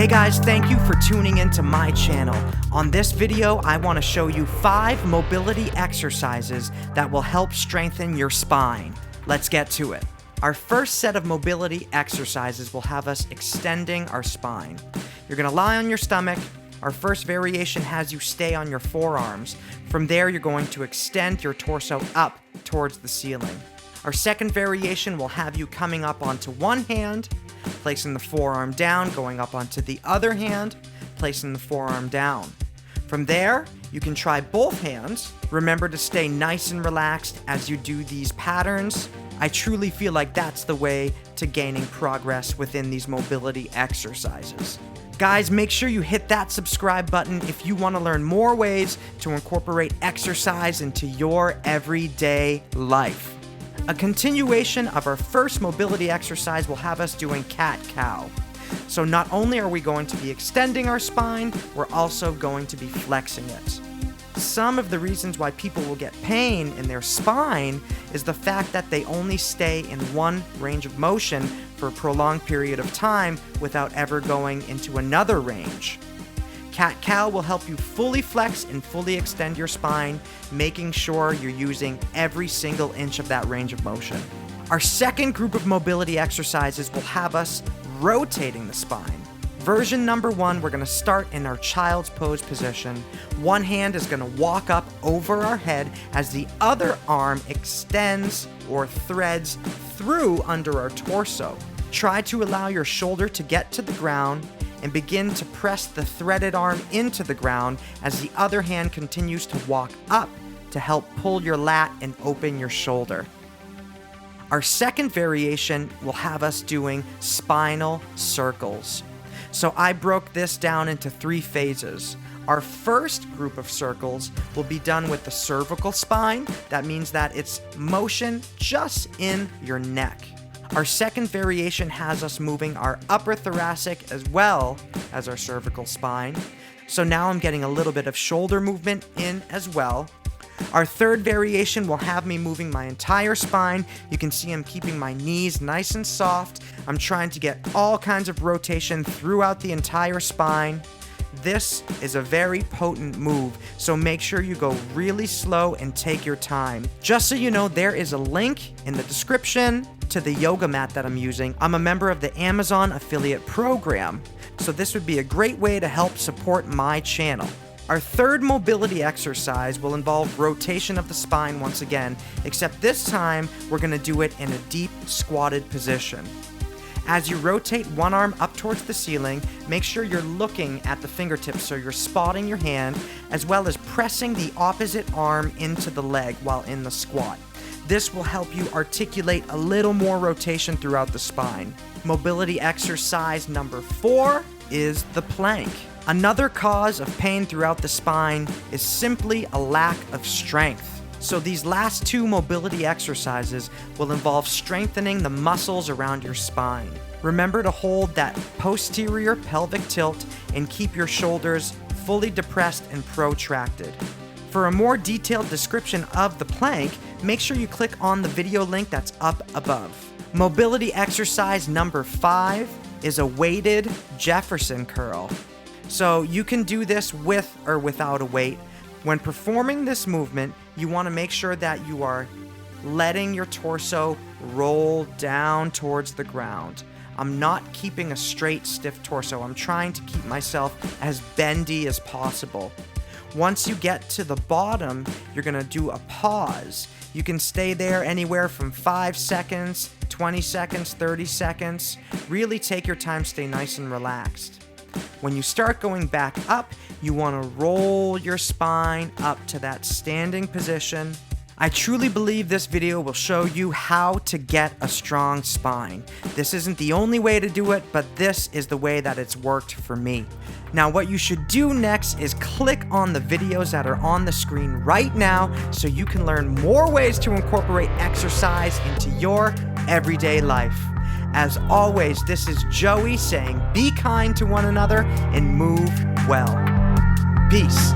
Hey guys, thank you for tuning into my channel. On this video, I want to show you 5 mobility exercises that will help strengthen your spine. Let's get to it. Our first set of mobility exercises will have us extending our spine. You're going to lie on your stomach. Our first variation has you stay on your forearms. From there, you're going to extend your torso up towards the ceiling. Our second variation will have you coming up onto one hand, placing the forearm down, going up onto the other hand, placing the forearm down. From there, you can try both hands. Remember to stay nice and relaxed as you do these patterns. I truly feel like that's the way to gaining progress within these mobility exercises. Guys, make sure you hit that subscribe button if you want to learn more ways to incorporate exercise into your everyday life. A continuation of our first mobility exercise will have us doing cat-cow. So not only are we going to be extending our spine, we're also going to be flexing it. Some of the reasons why people will get pain in their spine is the fact that they only stay in one range of motion for a prolonged period of time without ever going into another range. Cat-cow will help you fully flex and fully extend your spine, making sure you're using every single inch of that range of motion. Our second group of mobility exercises will have us rotating the spine. Version number 1, we're going to start in our child's pose position. One hand is going to walk up over our head as the other arm extends or threads through under our torso. Try to allow your shoulder to get to the ground and begin to press the threaded arm into the ground as the other hand continues to walk up to help pull your lat and open your shoulder. Our second variation will have us doing spinal circles. So I broke this down into 3 phases. Our first group of circles will be done with the cervical spine. That means that it's motion just in your neck. Our second variation has us moving our upper thoracic as well as our cervical spine. So now I'm getting a little bit of shoulder movement in as well. Our third variation will have me moving my entire spine. You can see I'm keeping my knees nice and soft. I'm trying to get all kinds of rotation throughout the entire spine. This is a very potent move, so make sure you go really slow and take your time. Just so you know, there is a link in the description to the yoga mat that I'm using. I'm a member of the Amazon affiliate program, so this would be a great way to help support my channel. Our third mobility exercise will involve rotation of the spine once again, except this time we're going to do it in a deep squatted position. As you rotate one arm up towards the ceiling, make sure you're looking at the fingertips so you're spotting your hand, as well as pressing the opposite arm into the leg while in the squat. This will help you articulate a little more rotation throughout the spine. Mobility exercise number 4 is the plank. Another cause of pain throughout the spine is simply a lack of strength. So these last 2 mobility exercises will involve strengthening the muscles around your spine. Remember to hold that posterior pelvic tilt and keep your shoulders fully depressed and protracted. For a more detailed description of the plank, make sure you click on the video link that's up above. Mobility exercise number 5 is a weighted Jefferson curl. So you can do this with or without a weight. When performing this movement, you want to make sure that you are letting your torso roll down towards the ground. I'm not keeping a straight, stiff torso. I'm trying to keep myself as bendy as possible. Once you get to the bottom, you're going to do a pause. You can stay there anywhere from 5 seconds, 20 seconds, 30 seconds. Really take your time, stay nice and relaxed. When you start going back up, you want to roll your spine up to that standing position. I truly believe this video will show you how to get a strong spine. This isn't the only way to do it, but this is the way that it's worked for me. Now, what you should do next is click on the videos that are on the screen right now so you can learn more ways to incorporate exercise into your everyday life. As always, this is Joey saying be kind to one another and move well. Peace.